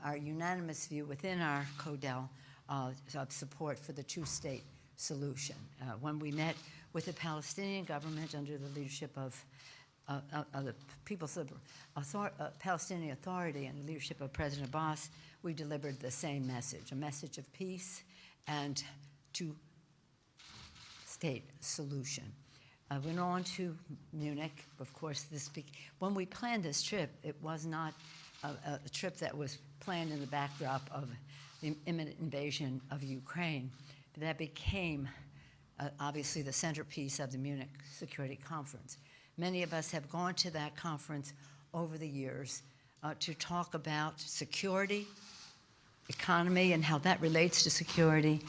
our unanimous view within our CODEL of support for the two-state solution. When we met with the Palestinian government under the leadership of the People's Palestinian Authority and the leadership of President Abbas, we delivered the same message, a message of peace and two-state solution. I went on to Munich. Of course, when we planned this trip, it was not a trip that was planned in the backdrop of the imminent invasion of Ukraine. That became obviously the centerpiece of the Munich Security Conference. Many of us have gone to that conference over the years to talk about security, economy, and how that relates to security,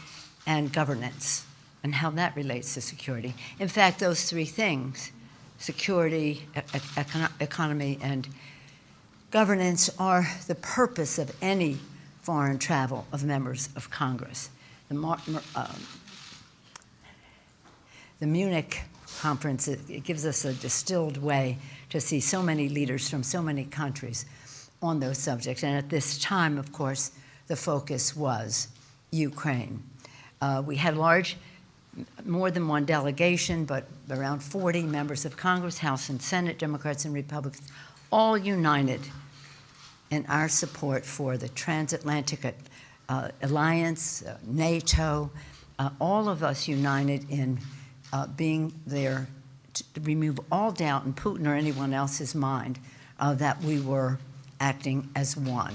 and governance, and how that relates to security. In fact, those three things, security, economy, and governance, are the purpose of any foreign travel of members of Congress. The Munich conference, it gives us a distilled way to see so many leaders from so many countries on those subjects. And at this time, of course, the focus was Ukraine. We had more than one delegation, but around 40 members of Congress, House and Senate, Democrats and Republicans, all united in our support for the transatlantic alliance, NATO, all of us united in being there to remove all doubt in Putin or anyone else's mind that we were acting as one.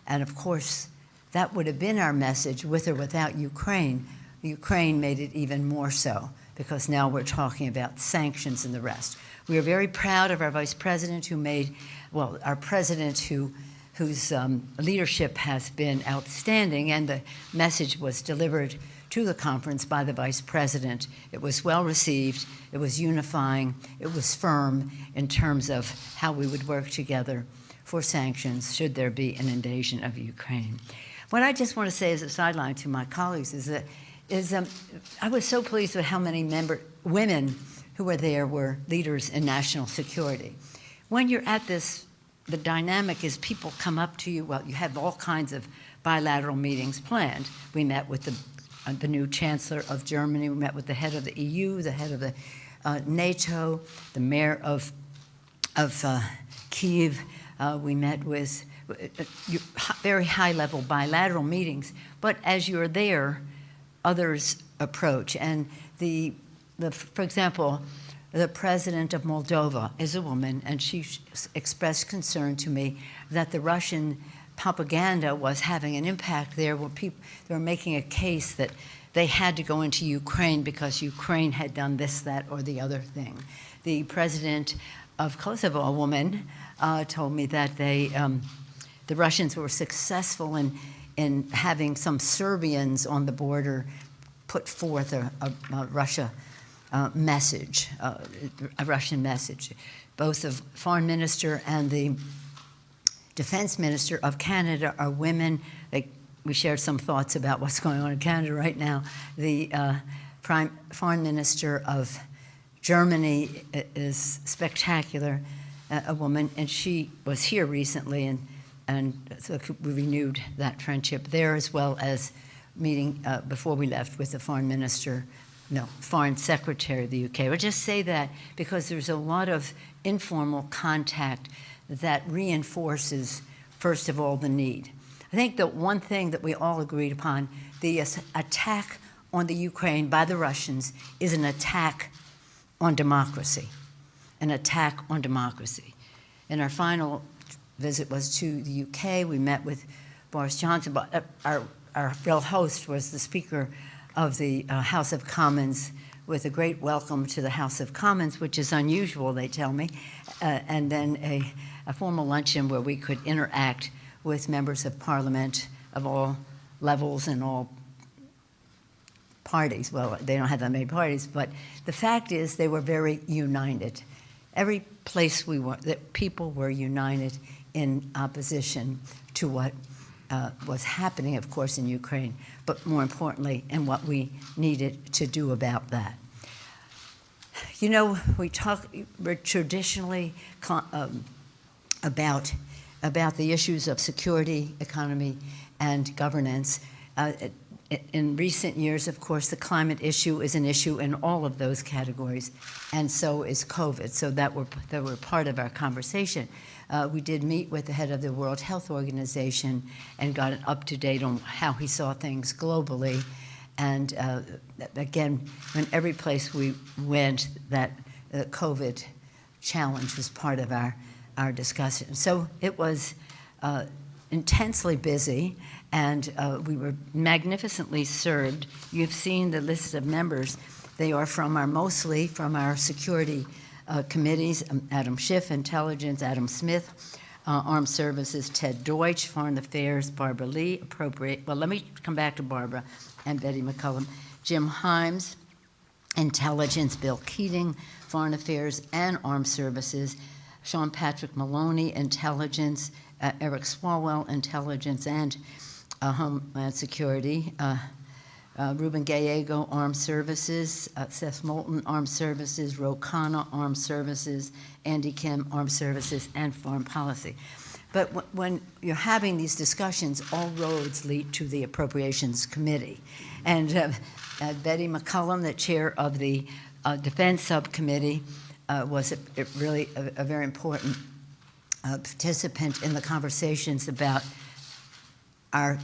And of course, that would have been our message with or without Ukraine. Ukraine made it even more so, because now we're talking about sanctions and the rest. We are very proud of our vice president our president whose leadership has been outstanding, and the message was delivered to the conference by the vice president. It was well received, it was unifying, it was firm in terms of how we would work together for sanctions should there be an invasion of Ukraine. What I just want to say as a sideline to my colleagues is that I was so pleased with how many women who were there were leaders in national security. When you're at this, the dynamic is people come up to you. Well, you have all kinds of bilateral meetings planned. We met with the new chancellor of Germany. We met with the head of the EU, the head of the NATO, the mayor of Kyiv. We met with very high-level bilateral meetings. But as you're there, others approach. And for example, the president of Moldova is a woman, and she expressed concern to me that the Russian propaganda was having an impact there, where they were making a case that they had to go into Ukraine because Ukraine had done this, that, or the other thing. The president of Kosovo, a woman, told me that the Russians were successful in having some Serbians on the border put forth a Russian message. Both the foreign minister and the defense minister of Canada are women. We shared some thoughts about what's going on in Canada right now. The foreign minister of Germany is spectacular, a woman, and she was here recently, and so we renewed that friendship there, as well as meeting before we left with the foreign secretary of the UK. I'll just say that because there's a lot of informal contact that reinforces, first of all, the need. I think the one thing that we all agreed upon, the attack on the Ukraine by the Russians is an attack on democracy, an attack on democracy. And our final visit was to the UK. We met with Boris Johnson, but our real host was the Speaker of the House of Commons, with a great welcome to the House of Commons, which is unusual, they tell me, and then a formal luncheon where we could interact with members of Parliament of all levels and all parties. Well, they don't have that many parties, but the fact is they were very united. Every place we were, that people were united in opposition to what was happening, of course, in Ukraine, but more importantly, in what we needed to do about that. You know, we're traditionally about about the issues of security, economy, and governance. In recent years, of course, the climate issue is an issue in all of those categories, and so is COVID. So that were part of our conversation. We did meet with the head of the World Health Organization and got an up-to-date on how he saw things globally. And again, in every place we went, that COVID challenge was part of our discussion. So it was intensely busy, and we were magnificently served. You've seen the list of members. They are mostly from our security committees: Adam Schiff, Intelligence; Adam Smith, Armed Services; Ted Deutsch, Foreign Affairs; Barbara Lee, Appropriate. Well, let me come back to Barbara and Betty McCollum. Jim Himes, Intelligence; Bill Keating, Foreign Affairs and Armed Services; Sean Patrick Maloney, Intelligence; Eric Swalwell, Intelligence and Homeland Security; Ruben Gallego, Armed Services; Seth Moulton, Armed Services; Ro Khanna, Armed Services; Andy Kim, Armed Services and Foreign Policy. But when you're having these discussions, all roads lead to the Appropriations Committee. And Betty McCollum, the chair of the Defense Subcommittee, was really a very important participant in the conversations about our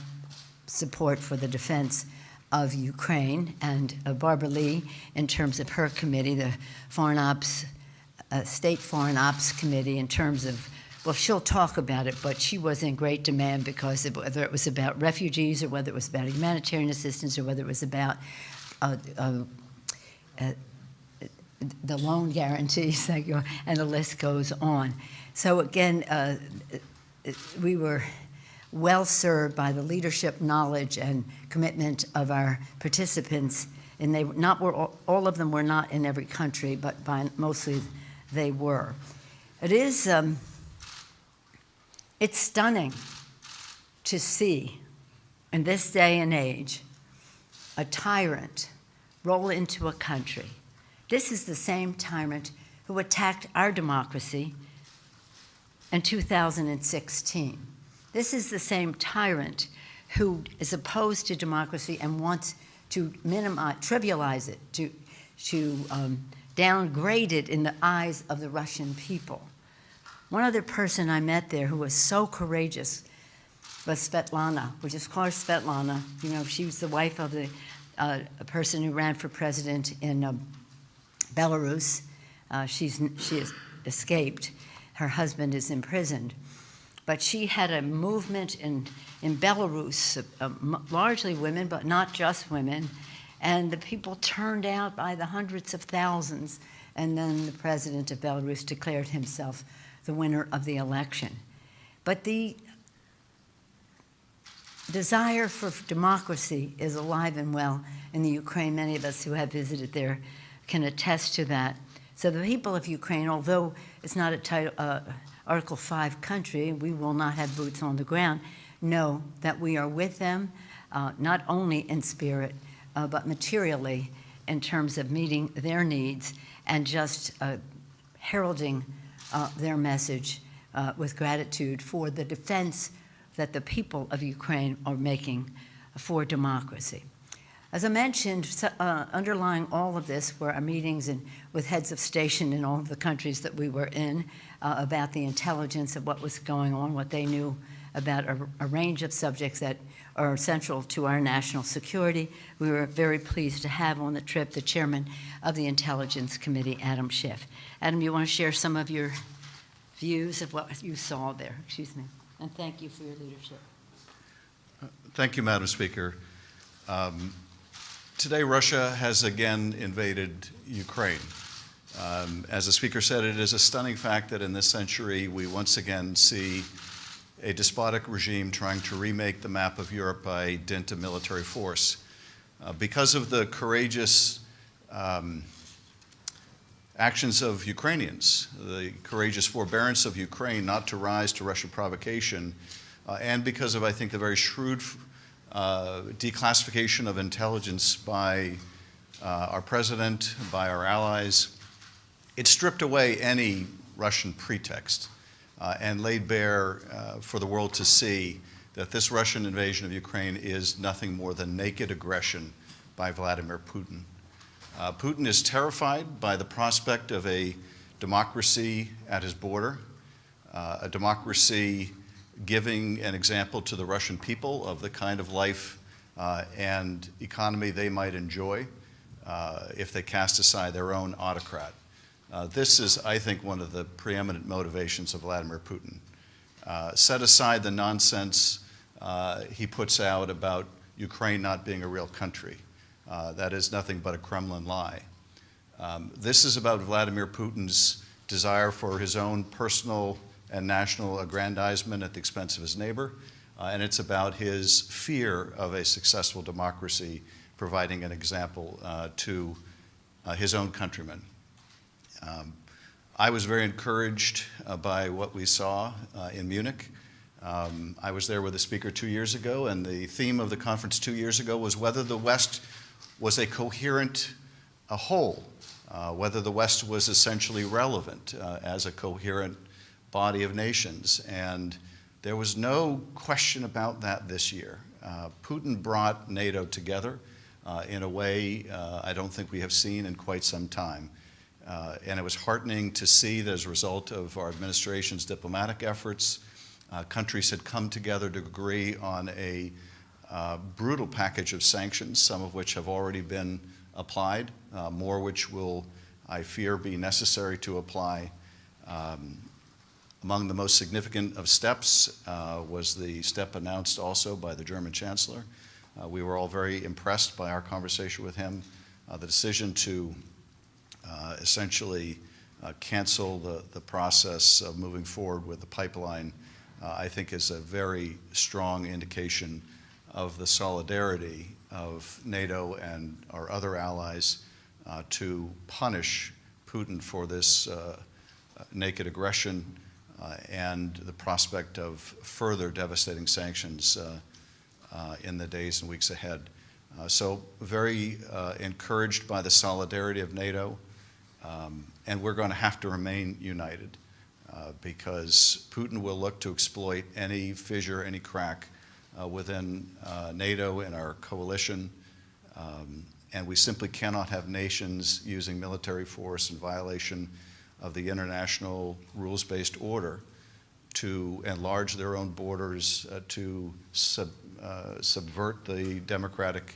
support for the defense of Ukraine. And Barbara Lee, in terms of her committee, the Foreign Ops, State Foreign Ops Committee, in terms of, well, she'll talk about it, but she was in great demand because whether it was about refugees or whether it was about humanitarian assistance or whether it was about the loan guarantees, and the list goes on. So again, we were well served by the leadership, knowledge, and commitment of our participants. And all of them were not in every country, but mostly they were. It's stunning to see, in this day and age, a tyrant roll into a country. This is the same tyrant who attacked our democracy in 2016. This is the same tyrant who is opposed to democracy and wants to trivialize it, to downgrade it in the eyes of the Russian people. One other person I met there who was so courageous was Svetlana. We just call her Svetlana. You know, she was the wife of a person who ran for president in Belarus. She has escaped. Her husband is imprisoned. But she had a movement in Belarus, largely women, but not just women. And the people turned out by the hundreds of thousands. And then the president of Belarus declared himself the winner of the election. But the desire for democracy is alive and well in the Ukraine. Many of us who have visited there can attest to that. So the people of Ukraine, although it's not a Article 5 country, we will not have boots on the ground, know that we are with them, not only in spirit, but materially in terms of meeting their needs and just heralding their message with gratitude for the defense that the people of Ukraine are making for democracy. As I mentioned, underlying all of this were our meetings with heads of station in all of the countries that we were in about the intelligence of what was going on, what they knew about a range of subjects that are central to our national security. We were very pleased to have on the trip the chairman of the Intelligence Committee, Adam Schiff. Adam, you want to share some of your views of what you saw there? Excuse me. And thank you for your leadership. Thank you, Madam Speaker. Today, Russia has again invaded Ukraine. As the Speaker said, it is a stunning fact that in this century we once again see a despotic regime trying to remake the map of Europe by dint of military force. Because of the courageous actions of Ukrainians, the courageous forbearance of Ukraine not to rise to Russian provocation, and because of, I think, the very shrewd declassification of intelligence by our president, by our allies, it stripped away any Russian pretext and laid bare for the world to see that this Russian invasion of Ukraine is nothing more than naked aggression by Vladimir Putin. Putin is terrified by the prospect of a democracy at his border, a democracy giving an example to the Russian people of the kind of life and economy they might enjoy if they cast aside their own autocrat. This is, I think, one of the preeminent motivations of Vladimir Putin. Set aside the nonsense he puts out about Ukraine not being a real country. That is nothing but a Kremlin lie. This is about Vladimir Putin's desire for his own personal and national aggrandizement at the expense of his neighbor, and it's about his fear of a successful democracy providing an example to his own countrymen. I was very encouraged by what we saw in Munich. I was there with the speaker 2 years ago, and the theme of the conference 2 years ago was whether the West was a coherent whole, whether the West was essentially relevant as a coherent body of nations. And there was no question about that this year. Putin brought NATO together in a way I don't think we have seen in quite some time. And it was heartening to see that as a result of our administration's diplomatic efforts, countries had come together to agree on a brutal package of sanctions, some of which have already been applied, more which will, I fear, be necessary to apply. Among the most significant of steps was the step announced also by the German Chancellor. We were all very impressed by our conversation with him. The decision to essentially cancel the process of moving forward with the pipeline, I think is a very strong indication of the solidarity of NATO and our other allies to punish Putin for this naked aggression and the prospect of further devastating sanctions in the days and weeks ahead. So very encouraged by the solidarity of NATO, and we're going to have to remain united because Putin will look to exploit any fissure, any crack within NATO and our coalition, and we simply cannot have nations using military force in violation of the international rules-based order to enlarge their own borders, to subvert the democratic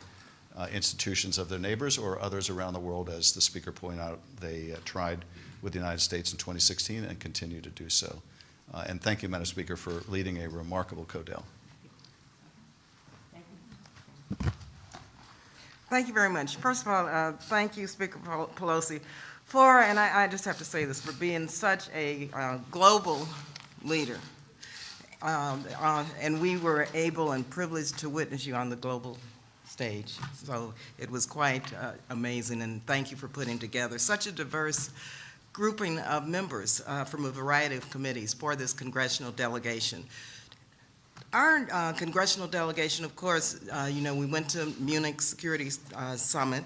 institutions of their neighbors or others around the world. As the speaker pointed out, they tried with the United States in 2016 and continue to do so. And thank you, Madam Speaker, for leading a remarkable CODEL. Thank you very much. First of all, thank you, Speaker Pelosi, for, and I just have to say this, for being such a global leader. And we were able and privileged to witness you on the global stage. So it was quite amazing, and thank you for putting together such a diverse grouping of members from a variety of committees for this congressional delegation. Our congressional delegation, of course, we went to Munich Security Summit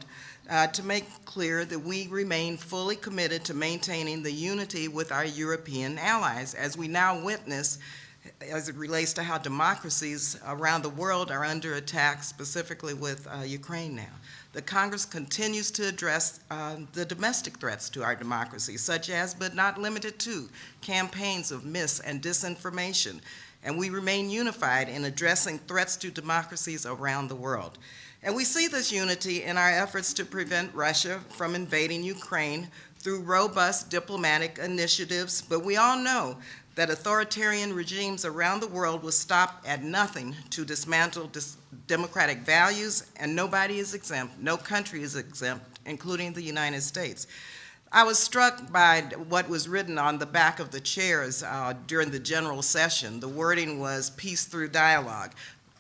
to make clear that we remain fully committed to maintaining the unity with our European allies, as we now witness as it relates to how democracies around the world are under attack, specifically with Ukraine now. The Congress continues to address the domestic threats to our democracy, such as, but not limited to, campaigns of mis- and disinformation, and we remain unified in addressing threats to democracies around the world. And we see this unity in our efforts to prevent Russia from invading Ukraine through robust diplomatic initiatives, but we all know that authoritarian regimes around the world will stop at nothing to dismantle democratic values, and nobody is exempt, no country is exempt, including the United States. I was struck by what was written on the back of the chairs during the general session. The wording was peace through dialogue.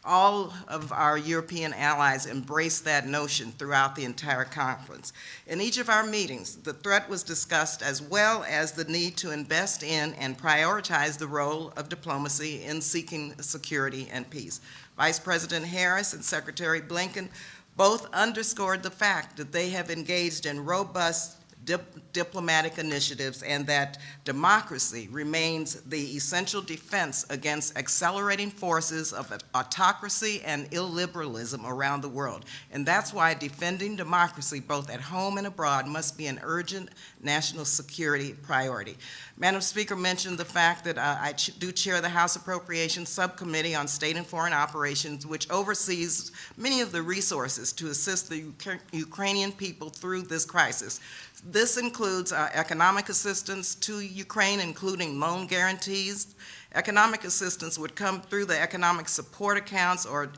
All of our European allies embraced that notion throughout the entire conference. In each of our meetings, the threat was discussed, as well as the need to invest in and prioritize the role of diplomacy in seeking security and peace. Vice President Harris and Secretary Blinken both underscored the fact that they have engaged in robust diplomatic initiatives, and that democracy remains the essential defense against accelerating forces of autocracy and illiberalism around the world. And that's why defending democracy, both at home and abroad, must be an urgent national security priority. Madam Speaker mentioned the fact that I do chair the House Appropriations Subcommittee on State and Foreign Operations, which oversees many of the resources to assist the Ukrainian people through this crisis. This includes economic assistance to Ukraine, including loan guarantees. Economic assistance would come through the economic support accounts or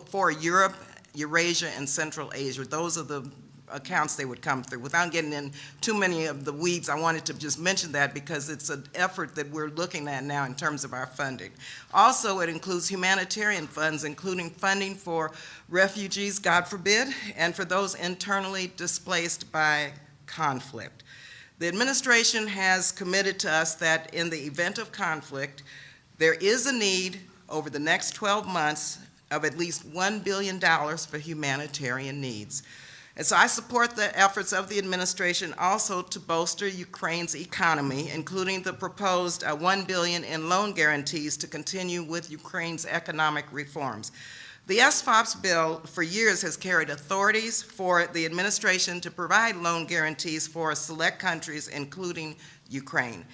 for Europe, Eurasia, and Central Asia. Those are the accounts they would come through. Without getting in too many of the weeds, I wanted to just mention that because it's an effort that we're looking at now in terms of our funding. Also, it includes humanitarian funds, including funding for refugees, God forbid, and for those internally displaced by conflict. The administration has committed to us that in the event of conflict, there is a need over the next 12 months of at least $1 billion for humanitarian needs. And so I support the efforts of the administration also to bolster Ukraine's economy, including the proposed $1 billion in loan guarantees to continue with Ukraine's economic reforms. The SFOPS bill for years has carried authorities for the administration to provide loan guarantees for select countries, including Ukraine.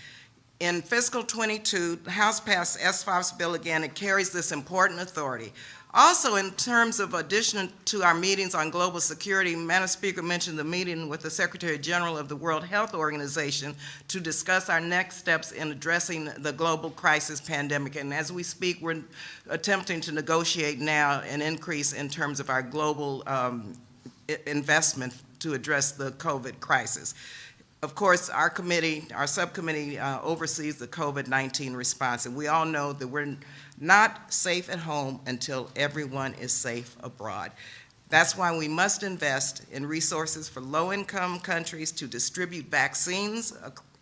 In fiscal 22, the House passed SFOPS bill again. It carries this important authority. Also, in terms of addition to our meetings on global security, Madam Speaker mentioned the meeting with the Secretary General of the World Health Organization to discuss our next steps in addressing the global crisis pandemic. And as we speak, we're attempting to negotiate now an increase in terms of our global investment to address the COVID crisis. Of course, our subcommittee oversees the COVID-19 response, and we all know that we're not safe at home until everyone is safe abroad. That's why we must invest in resources for low-income countries to distribute vaccines,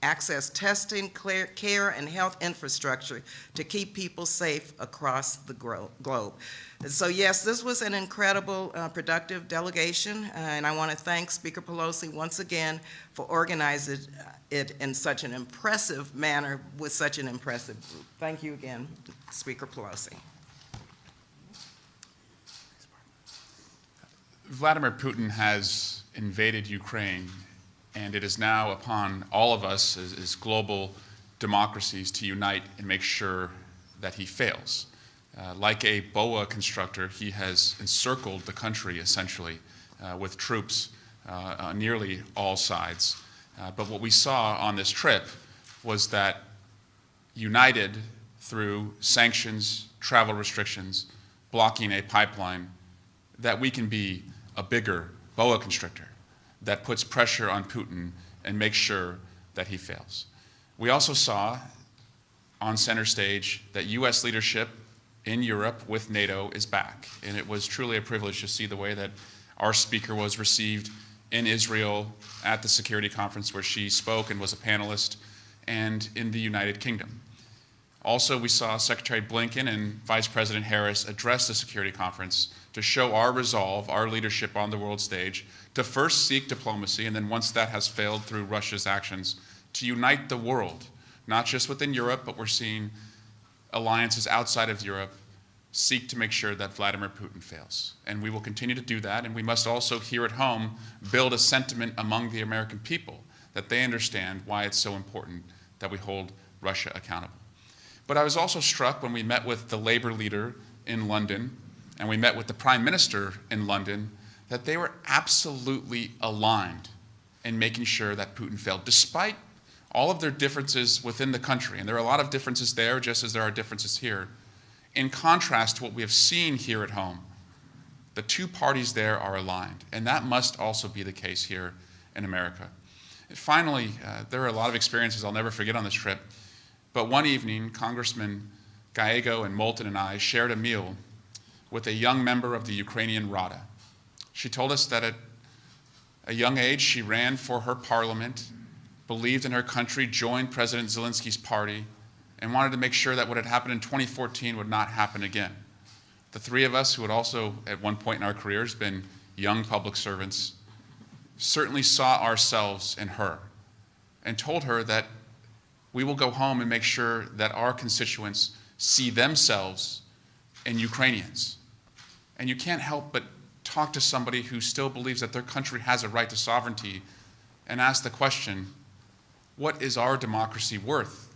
access testing, care, and health infrastructure to keep people safe across the globe. And so yes, this was an incredible, productive delegation, and I want to thank Speaker Pelosi once again for organizing it in such an impressive manner with such an impressive group. Thank you again, Speaker Pelosi. Vladimir Putin has invaded Ukraine, and it is now upon all of us as global democracies to unite and make sure that he fails. Like a boa constructor, he has encircled the country, essentially, with troops on nearly all sides. But what we saw on this trip was that united through sanctions, travel restrictions, blocking a pipeline, that we can be a bigger boa constrictor that puts pressure on Putin and makes sure that he fails. We also saw on center stage that U.S. leadership in Europe with NATO is back. And it was truly a privilege to see the way that our speaker was received in Israel at the security conference where she spoke and was a panelist, and in the United Kingdom. Also, we saw Secretary Blinken and Vice President Harris address the security conference to show our resolve, our leadership on the world stage, to first seek diplomacy, and then once that has failed through Russia's actions, to unite the world, not just within Europe, but we're seeing alliances outside of Europe seek to make sure that Vladimir Putin fails. And we will continue to do that, and we must also here at home build a sentiment among the American people that they understand why it's so important that we hold Russia accountable. But I was also struck when we met with the labor leader in London and we met with the Prime Minister in London that they were absolutely aligned in making sure that Putin failed, despite all of their differences within the country. And there are a lot of differences there, just as there are differences here. In contrast to what we have seen here at home, the two parties there are aligned, and that must also be the case here in America. And finally, there are a lot of experiences I'll never forget on this trip, but one evening, Congressman Gallego and Moulton and I shared a meal with a young member of the Ukrainian Rada. She told us that at a young age, she ran for her parliament, believed in her country, joined President Zelensky's party, and wanted to make sure that what had happened in 2014 would not happen again. The three of us, who had also at one point in our careers been young public servants, certainly saw ourselves in her and told her that we will go home and make sure that our constituents see themselves in Ukrainians. And you can't help but talk to somebody who still believes that their country has a right to sovereignty and ask the question, what is our democracy worth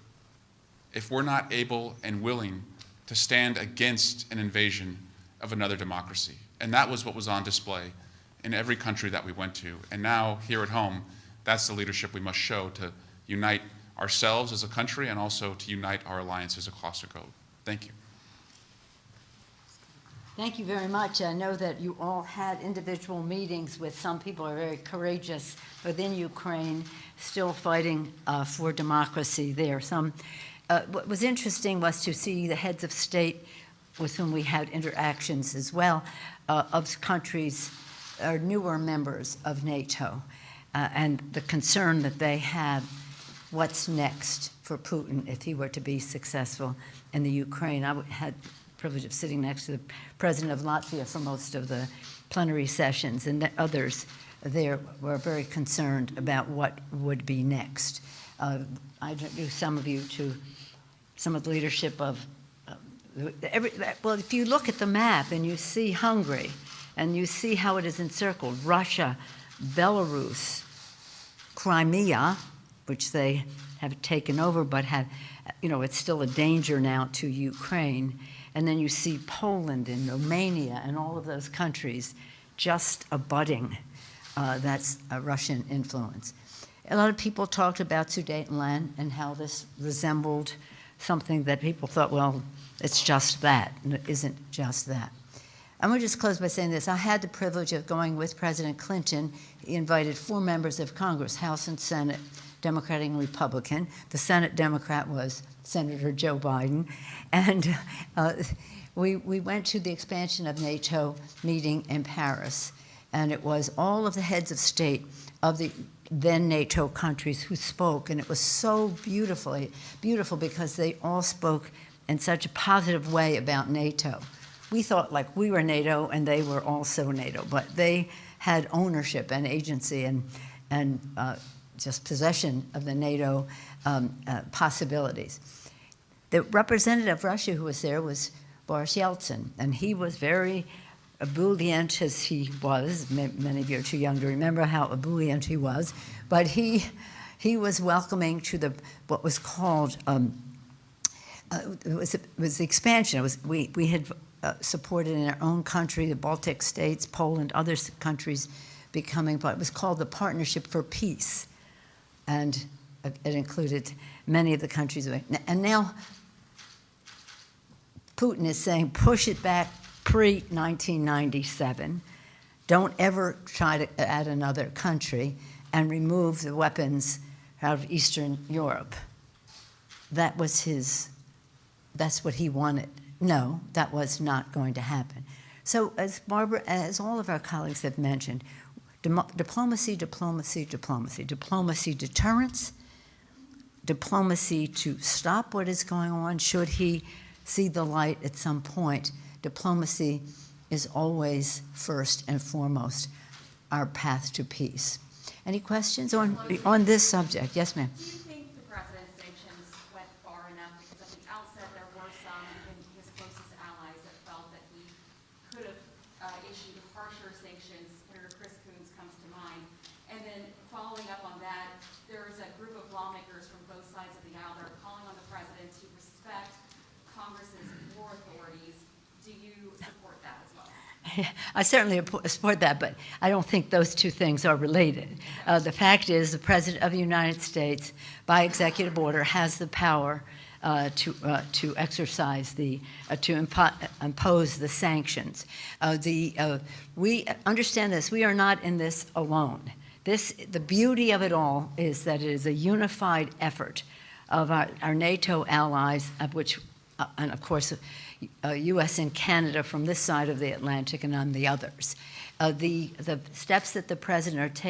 if we're not able and willing to stand against an invasion of another democracy? And that was what was on display in every country that we went to. And now, here at home, that's the leadership we must show to unite ourselves as a country and also to unite our alliances across the globe. Thank you. Thank you very much. I know that you all had individual meetings with some people who are very courageous within Ukraine, still fighting for democracy there. What was interesting was to see the heads of state with whom we had interactions as well, of countries are newer members of NATO, and the concern that they had, what's next for Putin if he were to be successful in the Ukraine. I had the privilege of sitting next to the president of Latvia for most of the plenary sessions, and others there were very concerned about what would be next. I introduced some of you to some of the leadership of well, if you look at the map and you see Hungary, and you see how it is encircled, Russia, Belarus, Crimea, which they have taken over, but have, it's still a danger now to Ukraine. And then you see Poland and Romania and all of those countries just abutting. That's a Russian influence. A lot of people talked about Sudetenland and how this resembled something that people thought, well, it's just that, and it isn't just that. I'm going to just close by saying this. I had the privilege of going with President Clinton. He invited 4 members of Congress, House and Senate, Democratic and Republican. The Senate Democrat was Senator Joe Biden. And we went to the expansion of NATO meeting in Paris. And it was all of the heads of state of the then NATO countries who spoke. And it was so beautiful because they all spoke in such a positive way about NATO. We thought like we were NATO and they were also NATO, but they had ownership and agency and just possession of the NATO possibilities. The representative of Russia who was there was Boris Yeltsin, and he was very ebullient as he was. Many of you are too young to remember how ebullient he was, but he was welcoming to what was called it was the expansion. We had supported in our own country, the Baltic states, Poland, other countries becoming, but it was called the Partnership for Peace. And it included many of the countries. And now Putin is saying, push it back pre-1997. Don't ever try to add another country and remove the weapons out of Eastern Europe. That's what he wanted. No, that was not going to happen. So as Barbara, as all of our colleagues have mentioned, diplomacy, diplomacy, diplomacy. Diplomacy deterrence, diplomacy to stop what is going on should he see the light at some point. Diplomacy is always first and foremost our path to peace. Any questions on this subject? Yes, ma'am. Do you think the president's sanctions went far enough? Because at the outset there were some, even his closest allies, that felt that he could have issued harsher sanctions. Senator Chris Coons comes to mind. And then following up on that, there is a group of lawmakers from both sides of the aisle that are calling on the president to respect Congress's war authorities. Do you support that as well? I certainly support that, but I don't think those two things are related. The fact is the President of the United States, by executive order, has the power to exercise impose the sanctions. We understand this. We are not in this alone. The beauty of it all is that it is a unified effort of our NATO allies, of which, and of course, U.S. and Canada from this side of the Atlantic and on the others. The steps that the president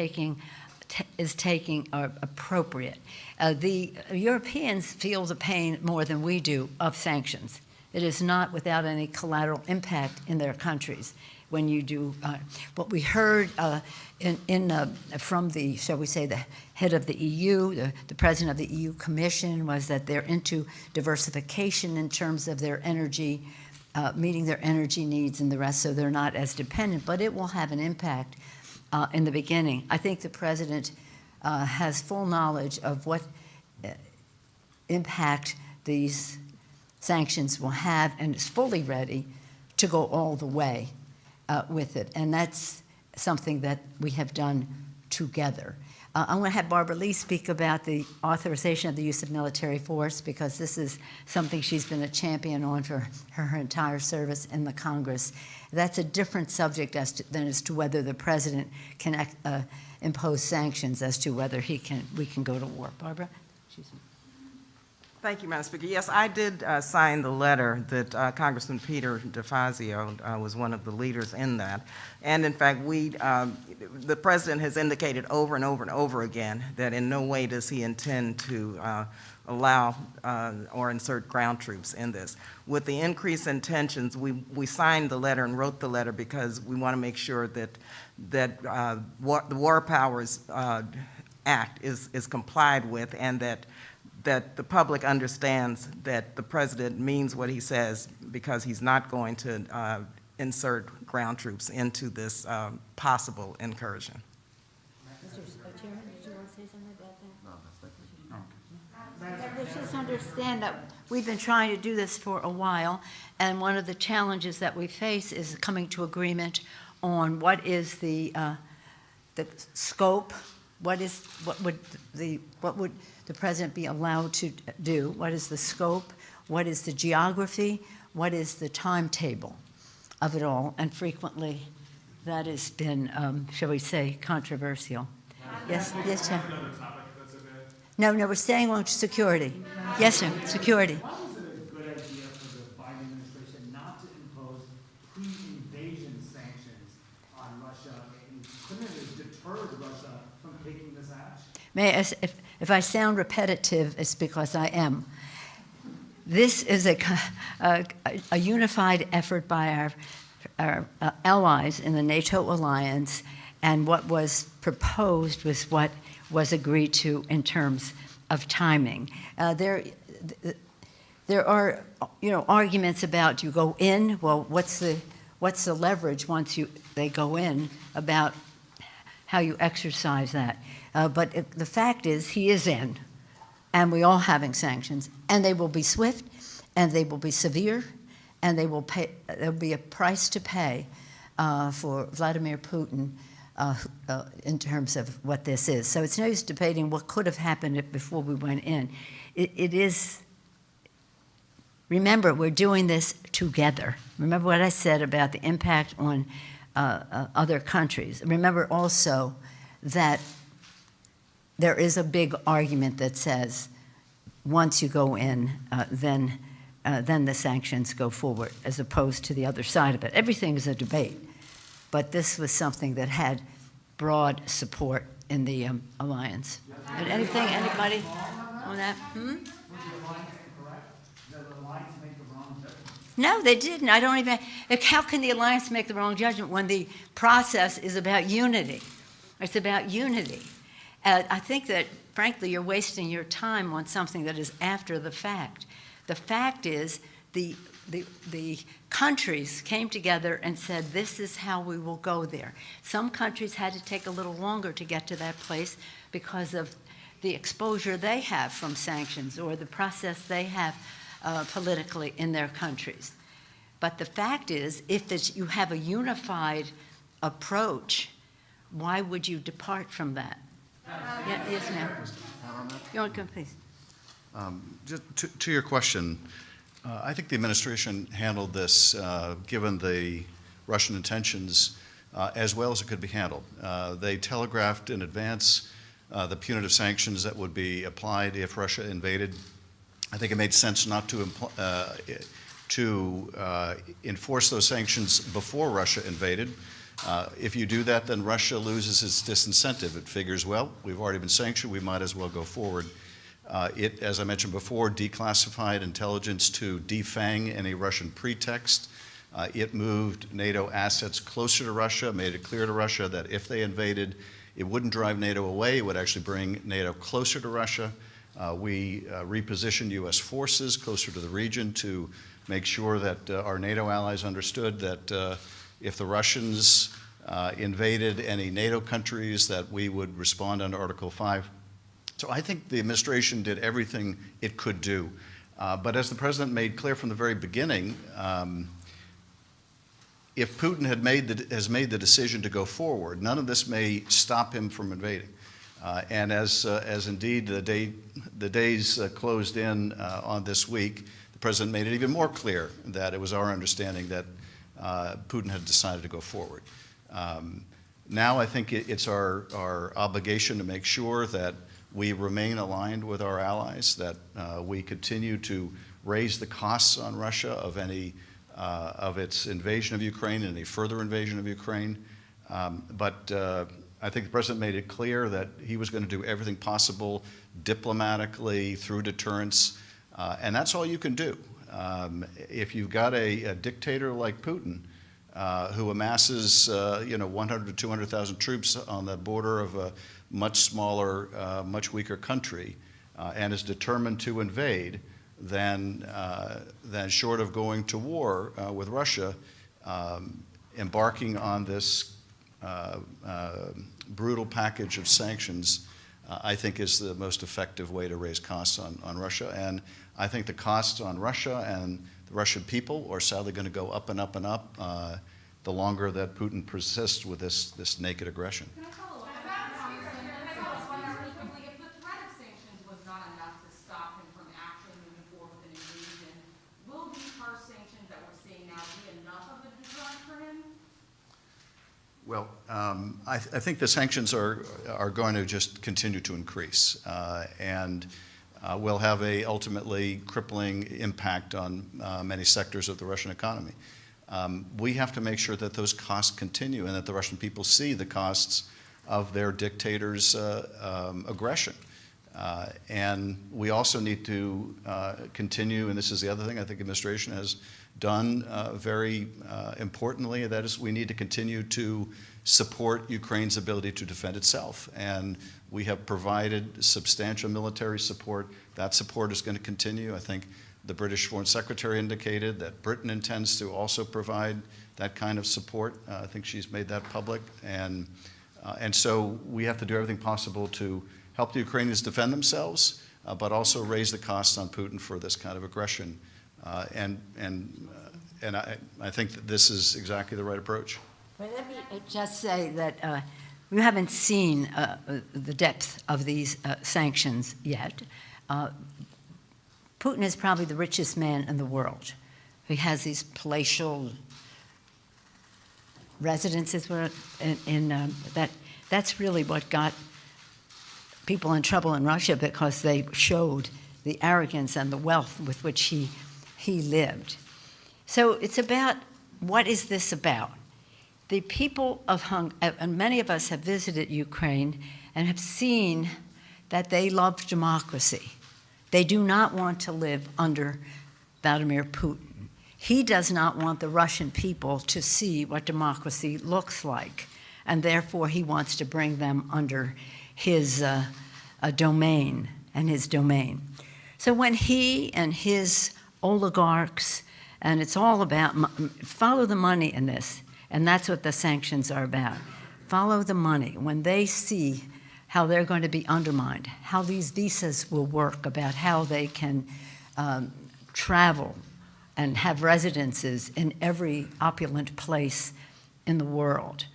is taking are appropriate. The Europeans feel the pain more than we do of sanctions. it is not without any collateral impact in their countries. When you do what we heard from the, shall we say, the head of the EU, the president of the EU Commission, was that they're into diversification in terms of their energy, meeting their energy needs and the rest, so they're not as dependent, but it will have an impact in the beginning. I think the president has full knowledge of what impact these sanctions will have and is fully ready to go all the way with it. And that's something that we have done together. I'm going to have Barbara Lee speak about the authorization of the use of military force, because this is something she's been a champion on for her entire service in the Congress. That's a different subject than as to whether the president can impose sanctions, as to whether we can go to war. Barbara? Excuse me. Thank you, Madam Speaker. Yes, I did sign the letter that Congressman Peter DeFazio was one of the leaders in that. And in fact, the President has indicated over and over and over again that in no way does he intend to allow or insert ground troops in this. With the increase in tensions, we signed the letter and wrote the letter because we want to make sure that the War Powers Act is complied with, and that the public understands that the president means what he says, because he's not going to insert ground troops into this possible incursion. Mr. Chairman, did you want to say something about that? No, that's okay. Let's just understand that we've been trying to do this for a while, and one of the challenges that we face is coming to agreement on what is the scope, what would the president be allowed to do, what is the scope, what is the geography, what is the timetable of it all, and frequently that has been, shall we say, controversial. Yes, yes, sir. No, we're staying on security. Yes, sir, security. Why was it a good idea for the Biden administration not to impose pre-invasion sanctions on Russia? And couldn't it have deterred Russia from taking this action? If I sound repetitive, it's because I am. This is a unified effort by our allies in the NATO alliance, and what was proposed was what was agreed to in terms of timing. There are, arguments about, you go in. Well, what's the leverage once they go in, about how you exercise that? But the fact is, he is in, and we are having sanctions, and they will be swift, and they will be severe, and they will pay. There will be a price to pay for Vladimir Putin in terms of what this is. So it's no use debating what could have happened before we went in. It is. Remember, we're doing this together. Remember what I said about the impact on other countries. Remember also that there is a big argument that says once you go in, then the sanctions go forward, as opposed to the other side of it. Everything is a debate, but this was something that had broad support in the alliance. Anybody on that? Was the alliance incorrect? Did the alliance make the wrong judgment? No, they didn't. I don't even. How can the alliance make the wrong judgment when the process is about unity? It's about unity. I think that, frankly, you're wasting your time on something that is after the fact. The fact is, the countries came together and said, this is how we will go there. Some countries had to take a little longer to get to that place because of the exposure they have from sanctions or the process they have politically in their countries. But the fact is, if you have a unified approach, why would you depart from that? Yes, ma'am. You want to come, please? Just to your question, I think the administration handled this, given the Russian intentions, as well as it could be handled. They telegraphed in advance the punitive sanctions that would be applied if Russia invaded. I think it made sense not to enforce those sanctions before Russia invaded. If you do that, then Russia loses its disincentive. It figures, well, we've already been sanctioned, we might as well go forward It, as I mentioned before, declassified intelligence to defang any Russian pretext. It moved NATO assets closer to Russia, made it clear to Russia that if they invaded, it wouldn't drive NATO away, it would actually bring NATO closer to Russia. We repositioned U.S. forces closer to the region to make sure that our NATO allies understood that if the Russians invaded any NATO countries, that we would respond under Article 5. So I think the administration did everything it could do. But as the president made clear from the very beginning, if Putin has made the decision to go forward, none of this may stop him from invading. And as indeed the days closed in on this week, the president made it even more clear that it was our understanding that Putin had decided to go forward. Now I think it's our obligation to make sure that we remain aligned with our allies, that we continue to raise the costs on Russia of any of its invasion of Ukraine and any further invasion of Ukraine. But I think the president made it clear that he was going to do everything possible diplomatically through deterrence, and that's all you can do. If you've got a dictator like Putin who amasses 100 to 200,000 troops on the border of a much smaller, much weaker country, and is determined to invade, then short of going to war with Russia, embarking on this brutal package of sanctions, I think is the most effective way to raise costs on Russia. And I think the costs on Russia and the Russian people are sadly going to go up and up and up the longer that Putin persists with this naked aggression. Can I follow up on that? If the threat of sanctions was not enough to stop him from actually moving forward with an invasion, will these harsh sanctions that we're seeing now be enough of a deterrent for him? Well, I think the sanctions are going to just continue to increase, and will have a ultimately crippling impact on many sectors of the Russian economy. We have to make sure that those costs continue and that the Russian people see the costs of their dictator's aggression. And we also need to continue, and this is the other thing I think the administration has done very importantly, that is we need to continue to support Ukraine's ability to defend itself. And we have provided substantial military support. That support is going to continue. I think the British Foreign Secretary indicated that Britain intends to also provide that kind of support. I think she's made that public. And so we have to do everything possible to help the Ukrainians defend themselves, but also raise the costs on Putin for this kind of aggression. And I think that this is exactly the right approach. Well, let me just say that we haven't seen the depth of these sanctions yet. Putin is probably the richest man in the world. He has these palatial residences that's really what got people in trouble in Russia, because they showed the arrogance and the wealth with which he lived. So it's about, what is this about? The people of Hungary, and many of us have visited Ukraine and have seen that they love democracy. They do not want to live under Vladimir Putin. He does not want the Russian people to see what democracy looks like, and therefore he wants to bring them under his domain and his domain. So when he and his oligarchs, and it's all about, follow the money in this, and that's what the sanctions are about. Follow the money. When they see how they're going to be undermined, how these visas will work, about how they can travel and have residences in every opulent place in the world.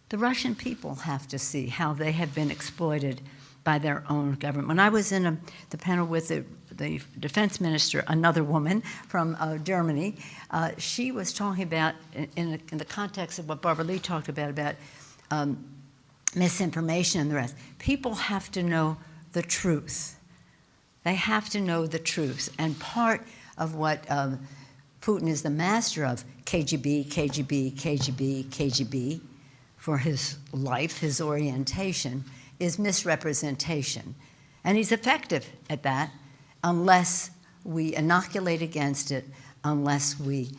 The Russian people have to see how they have been exploited by their own government. When I was in the panel with the defense minister, another woman from Germany, she was talking about, in the context of what Barbara Lee talked about misinformation and the rest. People have to know the truth. They have to know the truth. And part of what Putin is the master of, KGB, KGB, KGB, KGB, for his life, his orientation, is misrepresentation. And he's effective at that unless we inoculate against it, unless we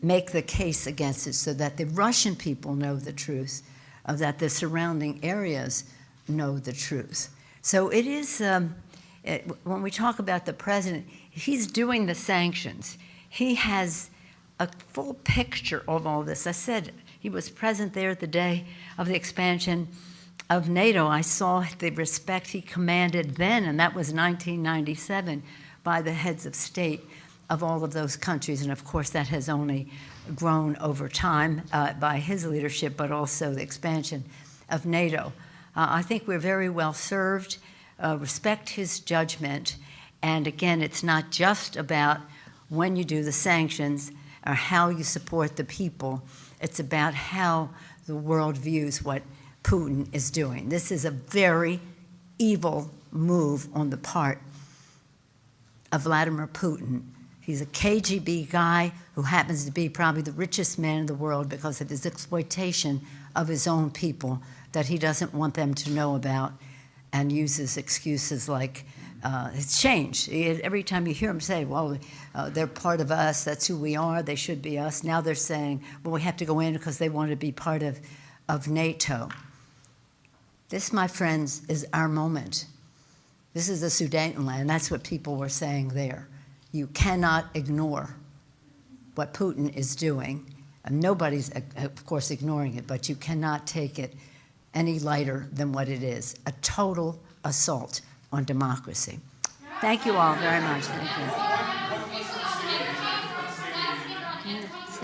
make the case against it so that the Russian people know the truth, that the surrounding areas know the truth. So it is, when we talk about the president, he's doing the sanctions. He has a full picture of all this. I said he was present there the day of the expansion of NATO. I saw the respect he commanded then, and that was 1997, by the heads of state of all of those countries. And of course, that has only grown over time by his leadership, but also the expansion of NATO. I think we're very well served. Respect his judgment. And again, it's not just about when you do the sanctions or how you support the people. It's about how the world views what Putin is doing. This is a very evil move on the part of Vladimir Putin. He's a KGB guy who happens to be probably the richest man in the world because of his exploitation of his own people that he doesn't want them to know about, and uses excuses like, it's changed. Every time you hear him say, well, they're part of us, that's who we are, they should be us. Now they're saying, well, we have to go in because they want to be part of NATO. This, my friends, is our moment. This is the Sudetenland. That's what people were saying there. You cannot ignore what Putin is doing. And nobody's, of course, ignoring it, but you cannot take it any lighter than what it is, a total assault on democracy. Thank you all very much. Thank you.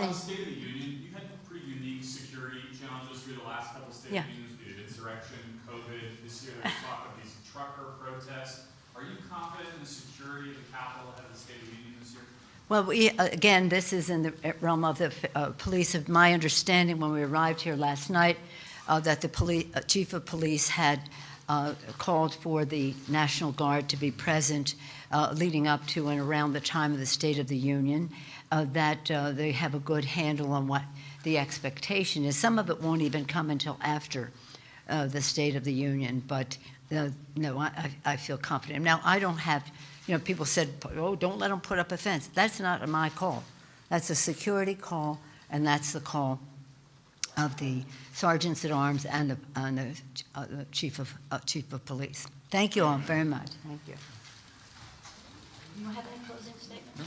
On State of the Union, you had pretty unique security challenges through the last couple of State of the Unions. We did insurrection, COVID. This year there's talk of these trucker protests. Are you confident in the security of the Capitol ahead of the State of the Union this year? Well, again, this is in the realm of the police. Of my understanding, when we arrived here last night, that the chief of police had called for the National Guard to be present leading up to and around the time of the State of the Union, that they have a good handle on what the expectation is. Some of it won't even come until after the State of the Union, but no, I feel confident. Now, I don't have, people said, oh, don't let them put up a fence. That's not my call. That's a security call, and that's the call of the sergeants at arms and the chief of police. Thank you all very much. Thank you. Do you have any closing statements? No.